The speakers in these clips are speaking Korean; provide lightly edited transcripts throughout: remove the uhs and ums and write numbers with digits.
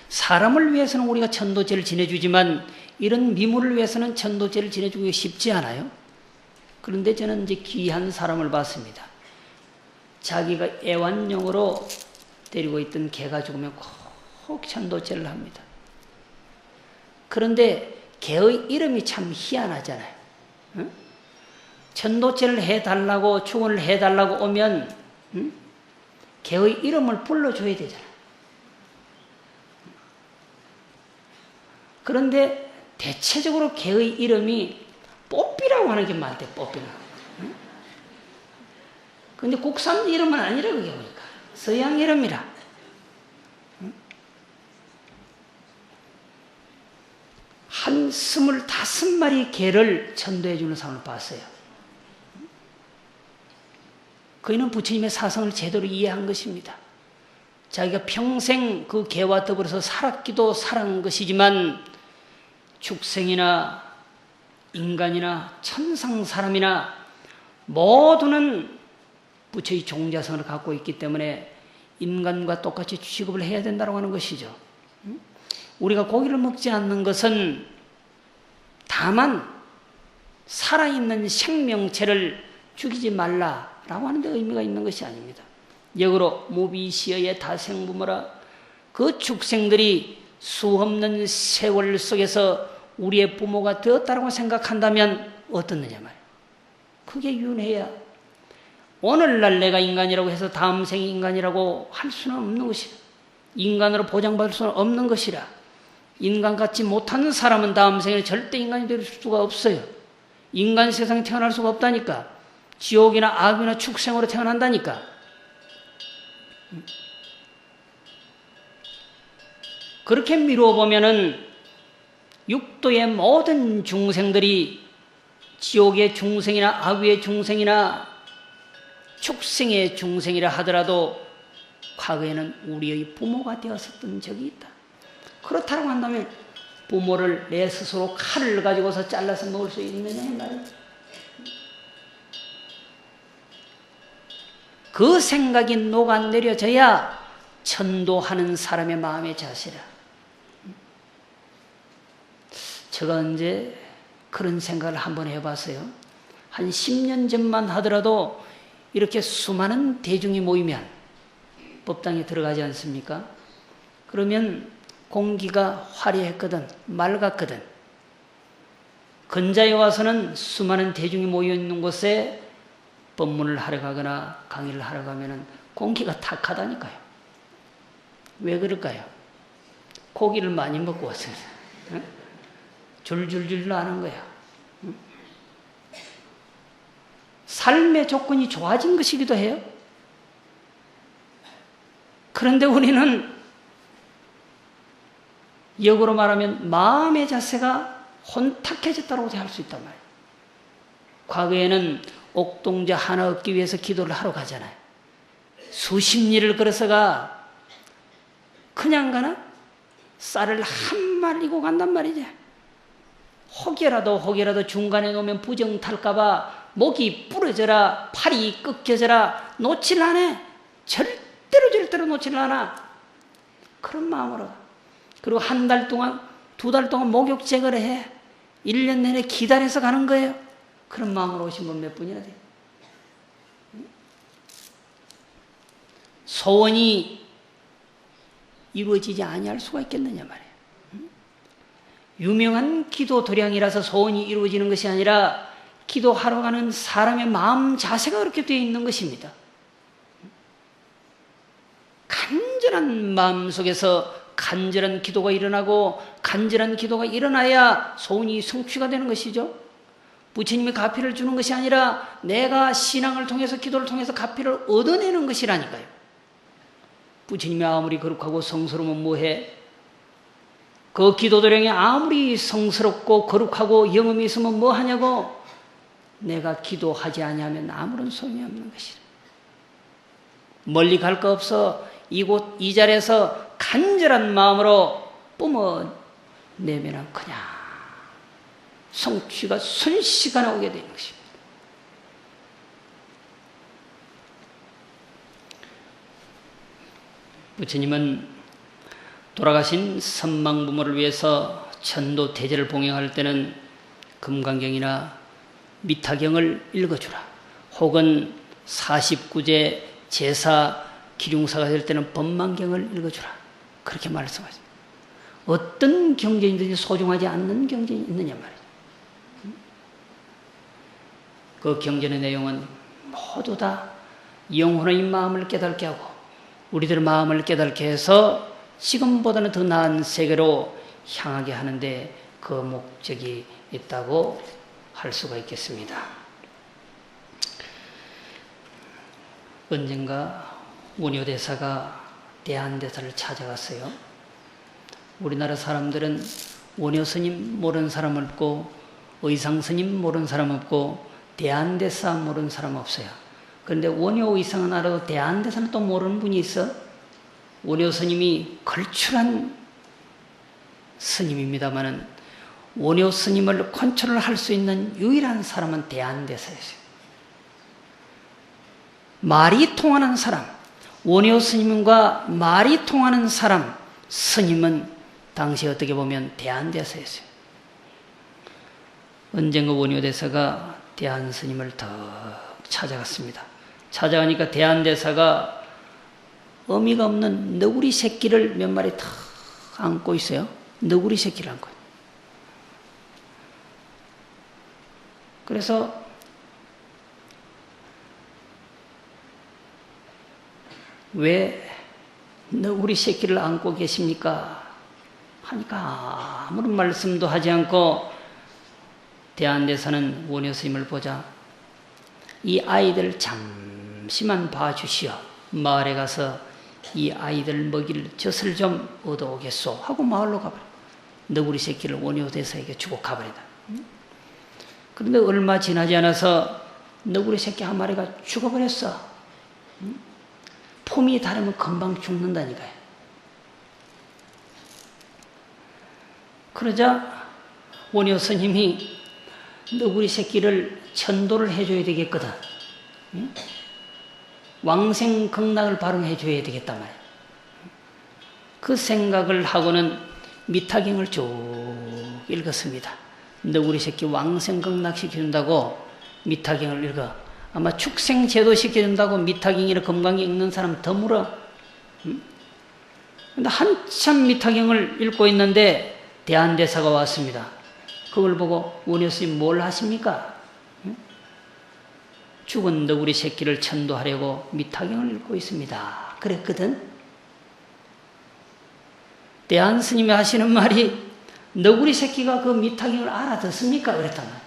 사람을 위해서는 우리가 천도제를 지내주지만 이런 미물을 위해서는 천도제를 지내주기가 쉽지 않아요. 그런데 저는 이제 귀한 사람을 봤습니다. 자기가 애완용으로 데리고 있던 개가 죽으면 꼭 천도제를 합니다. 그런데 개의 이름이 참 희한하잖아요. 응? 천도제를 해달라고, 축원을 해달라고 오면 개의 이름을 불러줘야 되잖아요. 그런데 대체적으로 개의 이름이 뽀삐라고 하는 게 많대, 뽀삐라고. 근데 국산 이름은 아니라 그게 보니까. 서양 이름이라. 한 25마리 개를 천도해 주는 사람을 봤어요. 그이는 부처님의 사성을 제대로 이해한 것입니다. 자기가 평생 그 개와 더불어서 살았기도 살아간 것이지만 축생이나 인간이나 천상 사람이나 모두는 부처의 종자성을 갖고 있기 때문에 인간과 똑같이 취급을 해야 된다고 하는 것이죠. 우리가 고기를 먹지 않는 것은 다만 살아있는 생명체를 죽이지 말라라고 하는 데 의미가 있는 것이 아닙니다. 역으로 무비시어의 다생부모라, 그 축생들이 수없는 세월 속에서 우리의 부모가 되었다고 생각한다면 어떻느냐 말이에요. 그게 윤회야. 오늘날 내가 인간이라고 해서 다음 생이 인간이라고 할 수는 없는 것이라. 인간으로 보장받을 수는 없는 것이라. 인간 같지 못하는 사람은 다음 생에 절대 인간이 될 수가 없어요. 인간 세상에 태어날 수가 없다니까. 지옥이나 악이나 축생으로 태어난다니까. 그렇게 미루어 보면은 육도의 모든 중생들이 지옥의 중생이나 악의 중생이나 축생의 중생이라 하더라도 과거에는 우리의 부모가 되었었던 적이 있다. 그렇다고 한다면 부모를 내 스스로 칼을 가지고서 잘라서 먹을 수 있느냐 이 말이야. 그 생각이 녹아내려져야 천도하는 사람의 마음의 자세라. 제가 언제 그런 생각을 한번 해봤어요. 한 10년 전만 하더라도 이렇게 수많은 대중이 모이면 법당에 들어가지 않습니까? 그러면 공기가 화려했거든, 맑았거든. 근자에 와서는 수많은 대중이 모여있는 곳에 법문을 하러 가거나 강의를 하러 가면 공기가 탁하다니까요. 왜 그럴까요? 고기를 많이 먹고 왔어요. 줄줄줄 나는 거야. 삶의 조건이 좋아진 것이기도 해요. 그런데 우리는 역으로 말하면 마음의 자세가 혼탁해졌다고 할 수 있단 말이에요. 과거에는 옥동자 하나 얻기 위해서 기도를 하러 가잖아요. 수십 리를 걸어서가 그냥 가나? 쌀을 한 말리고 간단 말이죠. 혹여라도 중간에 놓으면 부정 탈까봐 목이 부러져라, 팔이 꺾여져라, 놓질 않아. 절대로 놓질 않아. 그런 마음으로. 그리고 한 달 동안, 2달 동안 목욕 제거를 해. 1년 내내 기다려서 가는 거예요. 그런 마음으로 오신 분 몇 분이나 돼요. 소원이 이루어지지 아니할 수가 있겠느냐 말이에요. 유명한 기도 도량이라서 소원이 이루어지는 것이 아니라 기도하러 가는 사람의 마음 자세가 그렇게 되어 있는 것입니다. 간절한 마음 속에서 간절한 기도가 일어나고 간절한 기도가 일어나야 소원이 성취가 되는 것이죠. 부처님이 가피를 주는 것이 아니라 내가 신앙을 통해서 기도를 통해서 가피를 얻어내는 것이라니까요. 부처님이 아무리 거룩하고 성스러우면 뭐해? 그 기도도량이 아무리 성스럽고 거룩하고 영음이 있으면 뭐하냐고? 내가 기도하지 아니하면 아무런 소용이 없는 것이라. 멀리 갈 거 없어. 이곳 이 자리에서 간절한 마음으로 뿜어내면 그냥 성취가 순식간에 오게 되는 것입니다. 부처님은 돌아가신 선망 부모를 위해서 천도 대제를 봉행할 때는 금강경이나 미타경을 읽어주라. 혹은 49제 제사 기륭사가 될 때는 법망경을 읽어주라. 그렇게 말씀하십니다. 어떤 경전이든지 소중하지 않는 경전이 있느냐 말이죠. 그 경전의 내용은 모두 다 영혼의 마음을 깨닫게 하고 우리들 마음을 깨닫게 해서 지금보다는 더 나은 세계로 향하게 하는데 그 목적이 있다고 할 수가 있겠습니다. 언젠가 원효대사가 대한대사를 찾아갔어요. 우리나라 사람들은 원효스님 모르는 사람 없고 의상스님 모르는 사람 없고 대한대사 모르는 사람 없어요. 그런데 원효의상은 알아도 대한대사는 또 모르는 분이 있어. 원효스님이 걸출한 스님입니다마는 원효스님을 컨트롤할 수 있는 유일한 사람은 대한대사였어요. 말이 통하는 사람, 원효스님과 말이 통하는 사람, 스님은 당시 어떻게 보면 대한대사였어요. 언젠가 원효대사가 대한스님을 더 찾아갔습니다. 찾아가니까 대한대사가 어미가 없는 너구리 새끼를 몇 마리 탁 안고 있어요. 너구리 새끼를 안고. 그래서 왜 너구리 새끼를 안고 계십니까? 하니까 아무런 말씀도 하지 않고 대한대사는 원효스님을 보자 이 아이들 잠시만 봐주시오. 마을에 가서 이 아이들 먹일 젖을 좀 얻어오겠소 하고 마을로 가버려. 너구리 새끼를 원효대사에게 주고 가버린다. 그런데 얼마 지나지 않아서 너구리 새끼 한 마리가 죽어버렸어. 폼이 다르면 금방 죽는다니까요. 그러자 원효 스님이 너구리 새끼를 천도를 해줘야 되겠거든. 왕생극락을 발음해줘야 되겠단 말이야. 그 생각을 하고는 미타경을 쭉 읽었습니다. 너구리 새끼 왕생극락 시켜준다고 미타경을 읽어. 아마 축생제도 시켜준다고 미타경이나 금강경 읽는 사람 드물어. 근데 한참 미타경을 읽고 있는데 대한대사가 왔습니다. 그걸 보고 원효스님 뭘 하십니까? 죽은 너구리 새끼를 천도하려고 미타경을 읽고 있습니다. 그랬거든. 대한스님이 하시는 말이 너구리 새끼가 그 미타경을 알아듣습니까? 그랬단 말이에요.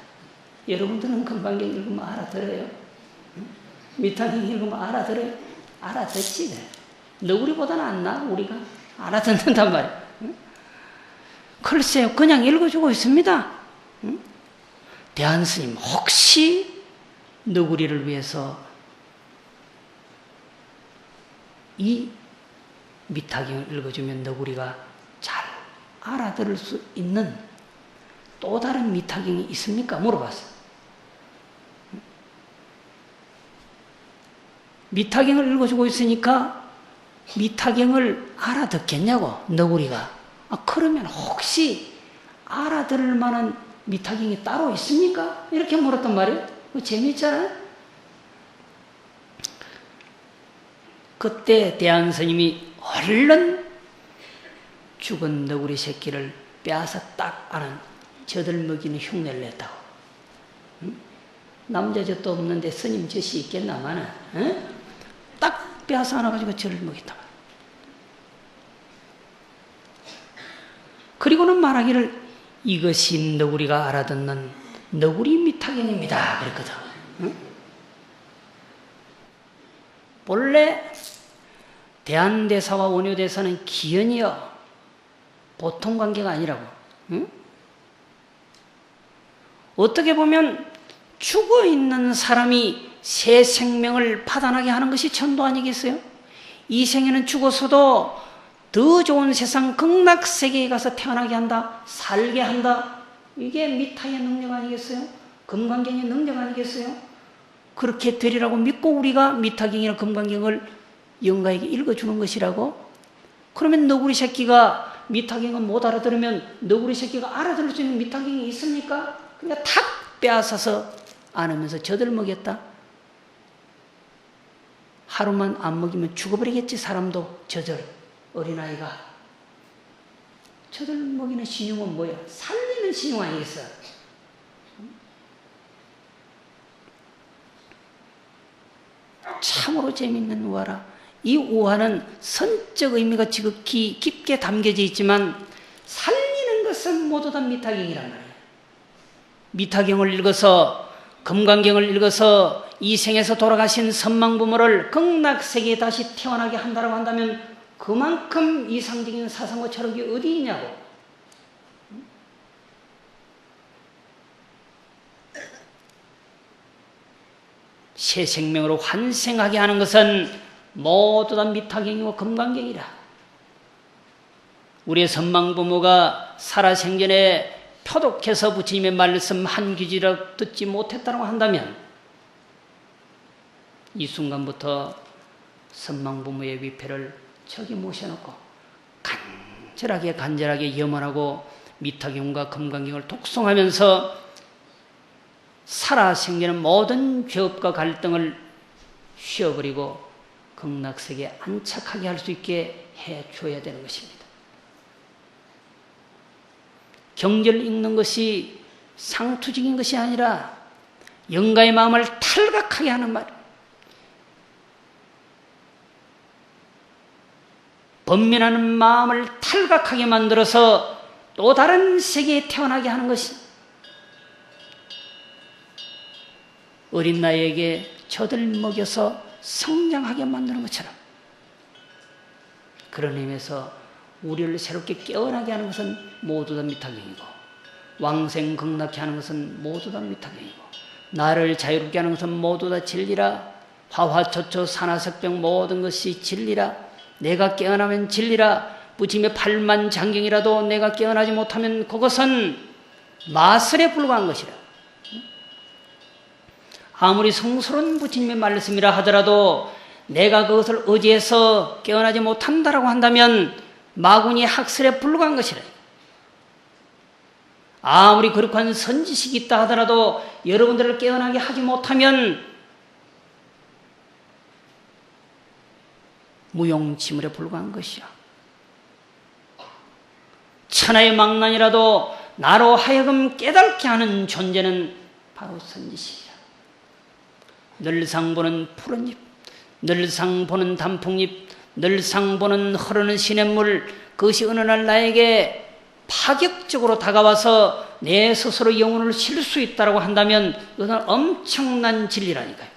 여러분들은 금강경 읽으면 알아들어요? 미타경 읽으면 알아들어요? 알아듣지. 너구리보다는 안 나, 우리가. 알아듣는단 말이에요. 글쎄요, 그냥 읽어주고 있습니다. 대한스님, 혹시 너구리를 위해서 이 미타경을 읽어주면 너구리가 잘 알아들을 수 있는 또 다른 미타경이 있습니까? 물어봤어요. 미타경을 읽어주고 있으니까 미타경을 알아듣겠냐고, 너구리가. 그러면 혹시 알아들을 만한 미타경이 따로 있습니까? 이렇게 물었단 말이에요. 재밌잖아요? 그때 대한스님이 얼른 죽은 너구리 새끼를 빼앗아 딱 안은 젖을 먹이는 흉내를 냈다고. 남자 젖도 없는데 스님 젖이 있겠나마는 딱 빼앗아 안아가지고 젖을 먹였다. 그리고는 말하기를 이것이 너구리가 알아듣는 너구리 미타경입니다. 그랬거든. 본래 대한대사와 원효대사는 기연이요. 보통 관계가 아니라고. 어떻게 보면 죽어있는 사람이 새 생명을 파단하게 하는 것이 천도 아니겠어요? 이 생에는 죽어서도 더 좋은 세상 극락세계에 가서 태어나게 한다, 살게 한다. 이게 미타의 능력 아니겠어요? 금강경의 능력 아니겠어요? 그렇게 되리라고 믿고 우리가 미타경이나 금강경을 영가에게 읽어주는 것이라고. 그러면 너구리 새끼가 미타경을 못 알아들으면 너구리 새끼가 알아들을 수 있는 미타경이 있습니까? 그러니까 탁 빼앗아서 안으면서 젖을 먹였다. 하루만 안 먹이면 죽어버리겠지. 사람도 젖을. 어린아이가 젖을 먹이는 신용은 뭐야? 살리는 신용 아니겠어? 참으로 재밌는 우화라. 이 우화는 선적 의미가 지극히 깊게 담겨져 있지만 살리는 것은 모두 다 미타경이란 말이에요. 미타경을 읽어서, 금강경을 읽어서 이 생에서 돌아가신 선망부모를 극락세계에 다시 태어나게 한다고 한다면 그만큼 이상적인 사상과 철학이 어디 있냐고. 새 생명으로 환생하게 하는 것은 모두 다 미타경이고 금강경이라. 우리의 선망부모가 살아생전에 표독해서 부처님의 말씀 한 귀지라도 듣지 못했다고 한다면 이 순간부터 선망부모의 위패를 저기 모셔놓고 간절하게 염원하고 미타경과 금강경을 독송하면서 살아생기는 모든 죄업과 갈등을 쉬어버리고 극락세계에 안착하게 할 수 있게 해줘야 되는 것입니다. 경전을 읽는 것이 상투적인 것이 아니라 영가의 마음을 탈각하게 하는 말, 번민하는 마음을 탈각하게 만들어서 또 다른 세계에 태어나게 하는 것이 어린 나이에게 젖을 먹여서 성장하게 만드는 것처럼 그런 의미에서 우리를 새롭게 깨어나게 하는 것은 모두 다 미타경이고 왕생극락케 하는 것은 모두 다 미타경이고 나를 자유롭게 하는 것은 모두 다 진리라. 화화초초 산화석병 모든 것이 진리라. 내가 깨어나면 진리라. 부처님의 팔만장경이라도 내가 깨어나지 못하면 그것은 마설에 불과한 것이라. 아무리 성스러운 부처님의 말씀이라 하더라도 내가 그것을 의지해서 깨어나지 못한다라고 한다면 마구니 학설에 불과한 것이라. 아무리 거룩한 선지식이 있다 하더라도 여러분들을 깨어나게 하지 못하면 무용지물에 불과한 것이야. 천하의 망난이라도 나로 하여금 깨닫게 하는 존재는 바로 선지식이야. 늘상 보는 푸른 잎, 늘상 보는 단풍잎, 늘상 보는 흐르는 시냇물, 그것이 어느 날 나에게 파격적으로 다가와서 내 스스로 영혼을 실 수 있다고 한다면 그것은 엄청난 진리라니까요.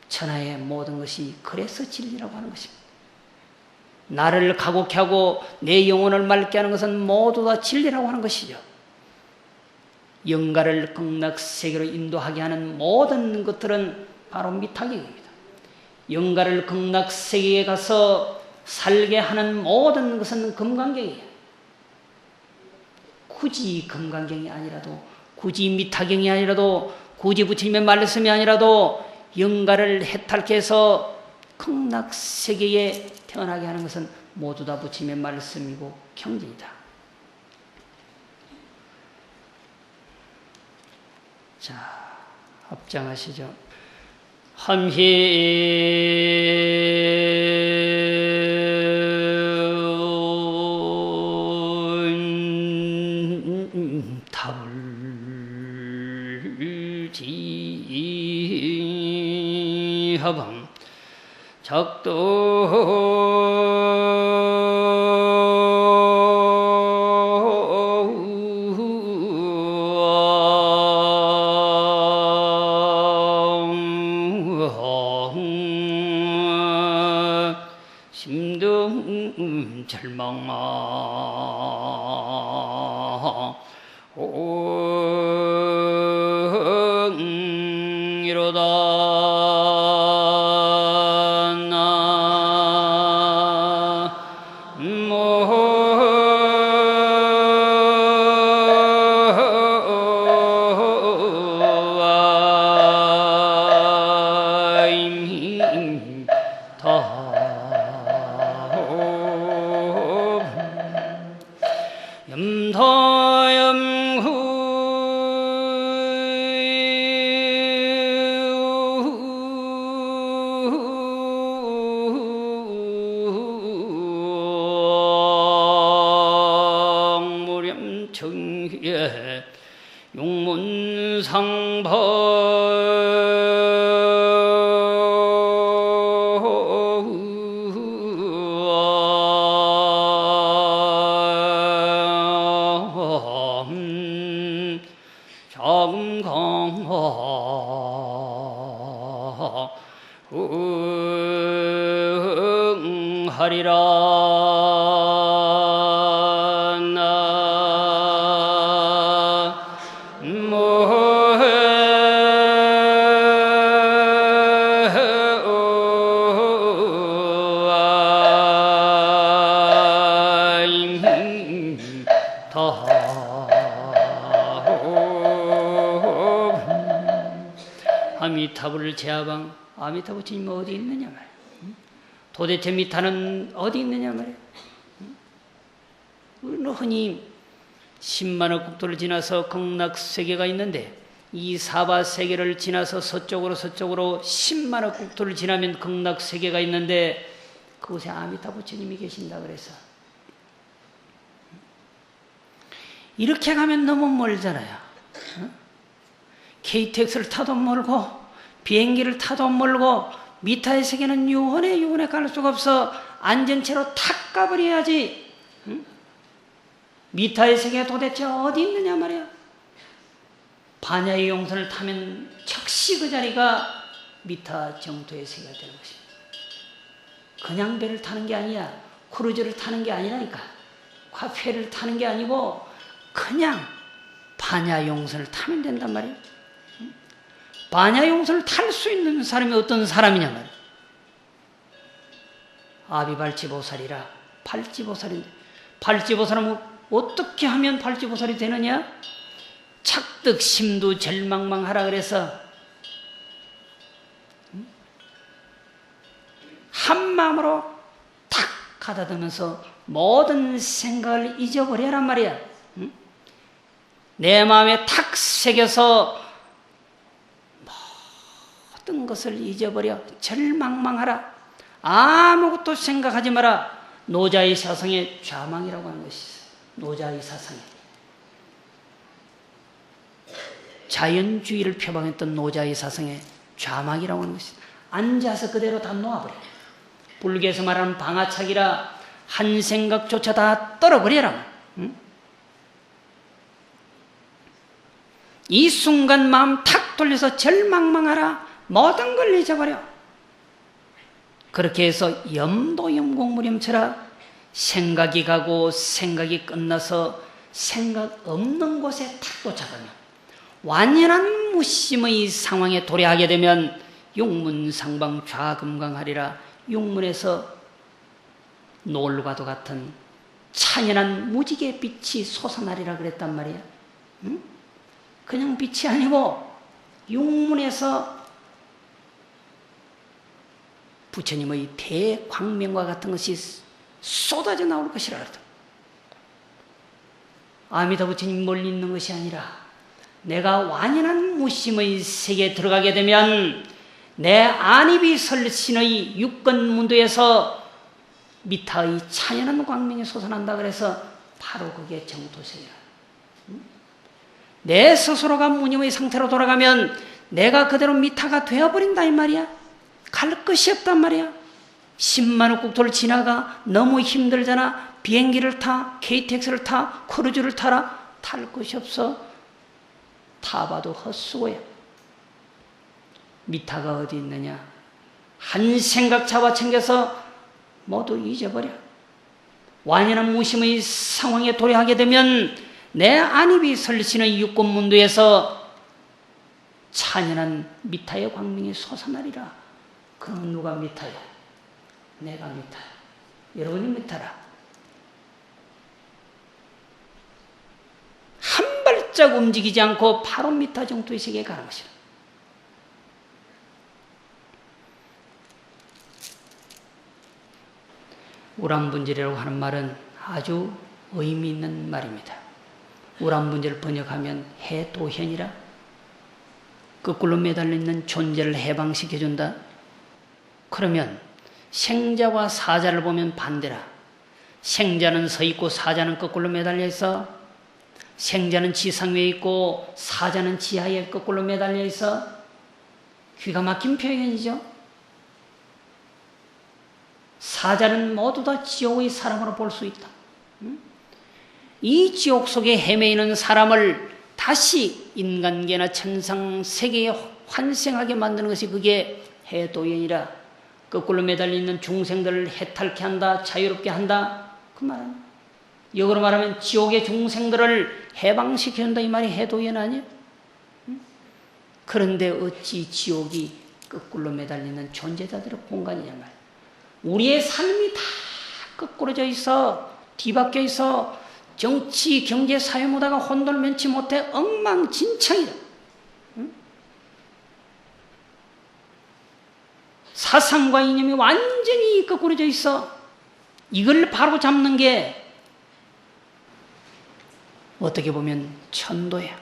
천하의 모든 것이 그래서 진리라고 하는 것입니다. 나를 가곡케 하고 내 영혼을 맑게 하는 것은 모두 다 진리라고 하는 것이죠. 영가를 극락세계로 인도하게 하는 모든 것들은 바로 미타경입니다. 영가를 극락세계에 가서 살게 하는 모든 것은 금강경이에요. 굳이 금강경이 아니라도, 굳이 미타경이 아니라도, 굳이 부처님의 말씀이 아니라도 영가를 해탈해서 극락세계에 태어나게 하는 것은 모두 다 부처님의 말씀이고 경전이다. 자, 합장하시죠. 함히 답을지하방 적도 이로다 나모 상법 아미타불을 제하방. 아미타불 주님 어디 있느냐 말이야. 도대체 미타는 어디 있느냐 말이야. 우리는 흔히 10만억 국도를 지나서 극락세계가 있는데 이 사바세계를 지나서 서쪽으로 10만억 국도를 지나면 극락세계가 있는데 그곳에 아미타불 주님이 계신다 그래서 이렇게 가면 너무 멀잖아요. KTX를 타도 멀고 비행기를 타도 멀고 미타의 세계는 유언에 갈 수가 없어. 안전체로 탁 가버려야지. 미타의 세계가 도대체 어디 있느냐 말이야. 반야의 용선을 타면 즉시 그 자리가 미타 정토의 세계가 되는 것입니다. 그냥 배를 타는 게 아니야. 크루즈를 타는 게 아니라니까. 화폐를 타는 게 아니고 그냥 반야 용선을 타면 된단 말이야. 반야 용선을 탈 수 있는 사람이 어떤 사람이냐 말이야. 아비발치보살이라. 발치보살인데 발치보살은 어떻게 하면 발치보살이 되느냐? 착득 심두 절망망하라 그래서 한 마음으로 탁 가다듬으면서 모든 생각을 잊어버려란 말이야. 내 마음에 탁 새겨서 모든 것을 잊어버려 절망망하라. 아무것도 생각하지 마라. 노자의 사상의 좌망이라고 하는 것이 있어요. 노자의 사상에 자연주의를 표방했던 노자의 사상의 좌망이라고 하는 것이 앉아서 그대로 다 놓아버려. 불교에서 말하는 방아착이라 한 생각조차 다 떨어버려라. 이 순간 마음 탁 돌려서 절망망하라. 모든 걸 잊어버려. 그렇게 해서 염도염공무렴처라. 생각이 가고 생각이 끝나서 생각 없는 곳에 탁 도착하면 완연한 무심의 상황에 도래하게 되면 용문상방 좌금강하리라. 용문에서 노을과도 같은 찬연한 무지개 빛이 솟아나리라 그랬단 말이야. 응? 그냥 빛이 아니고 용문에서 부처님의 대광명과 같은 것이 쏟아져 나올 것이라 그랬다. 아미다 부처님 멀리 있는 것이 아니라 내가 완연한 무심의 세계에 들어가게 되면 내 안입이 설신의 육건문도에서 미타의 찬연한 광명이 솟아난다 그래서 바로 그게 정토세계라. 내 스스로가 무념의 상태로 돌아가면 내가 그대로 미타가 되어버린다 이 말이야. 갈 것이 없단 말이야. 10만억 국토를 지나가. 너무 힘들잖아. 비행기를 타, KTX를 타, 크루즈를 타라. 탈 것이 없어. 타봐도 헛수고야. 미타가 어디 있느냐. 한 생각 잡아챙겨서 모두 잊어버려. 완연한 무심의 상황에 도래하게 되면 내 안입이 설신의 육권문도에서 찬연한 미타의 광명이 솟아나리라. 그럼 누가 미타야? 내가 미타야. 여러분이 미타라. 한 발짝 움직이지 않고 바로 미타 정토의 세계에 가는 것이라. 우람분절이라고 하는 말은 아주 의미 있는 말입니다. 우람분절을 번역하면 해도현이라. 거꾸로 매달려 있는 존재를 해방시켜준다. 그러면 생자와 사자를 보면 반대라. 생자는 서 있고 사자는 거꾸로 매달려 있어. 생자는 지상 위에 있고 사자는 지하에 거꾸로 매달려 있어. 귀가 막힌 표현이죠. 사자는 모두 다 지옥의 사람으로 볼 수 있다. 이 지옥 속에 헤매이는 사람을 다시 인간계나 천상 세계에 환생하게 만드는 것이 그게 해도연이라. 거꾸로 매달려 있는 중생들을 해탈케 한다, 자유롭게 한다, 그 말은 역으로 말하면 지옥의 중생들을 해방시켜준다, 이 말이 해도연 아니에요? 그런데 어찌 지옥이 거꾸로 매달리는 존재자들의 공간이냐 말이에요. 우리의 삶이 다 거꾸로져 있어, 뒤바뀌어 있어. 정치, 경제, 사회 모두가 혼돈을 면치 못해 엉망진창이다. 사상과 이념이 완전히 거꾸로져 있어. 이걸 바로 잡는 게 어떻게 보면 천도야.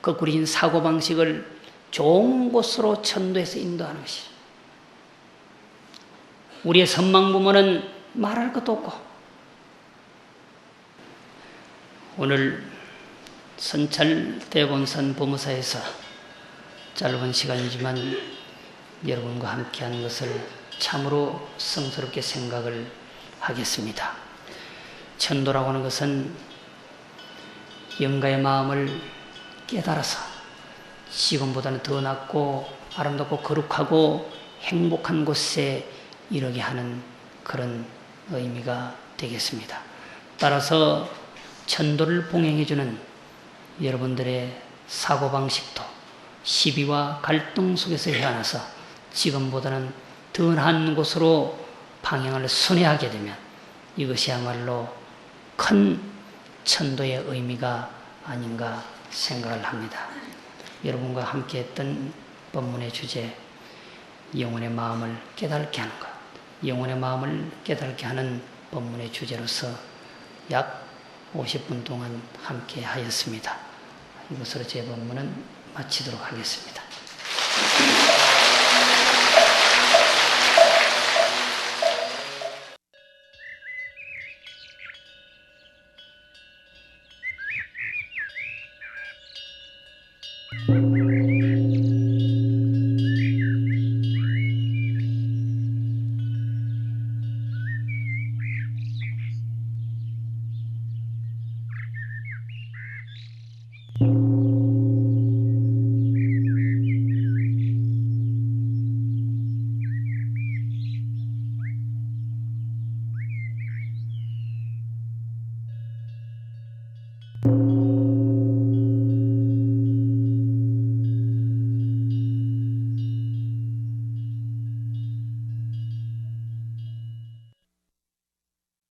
거꾸로진 사고방식을 좋은 곳으로 천도해서 인도하는 것이야. 우리의 선망부모는 말할 것도 없고, 오늘 선찰대본산 법무사에서 짧은 시간이지만 여러분과 함께하는 것을 참으로 성스럽게 생각을 하겠습니다. 천도라고 하는 것은 영가의 마음을 깨달아서 지금보다는 더 낫고 아름답고 거룩하고 행복한 곳에 이르게 하는 그런 의미가 되겠습니다. 따라서 천도를 봉행해주는 여러분들의 사고방식도 시비와 갈등 속에서 헤어나서 지금보다는 더 나은 곳으로 방향을 순회하게 되면 이것이야말로 큰 천도의 의미가 아닌가 생각을 합니다. 여러분과 함께 했던 법문의 주제, 영혼의 마음을 깨닫게 하는 것, 영혼의 마음을 깨닫게 하는 법문의 주제로서 약 50분 동안 함께 하였습니다. 이것으로 제 법문은 마치도록 하겠습니다.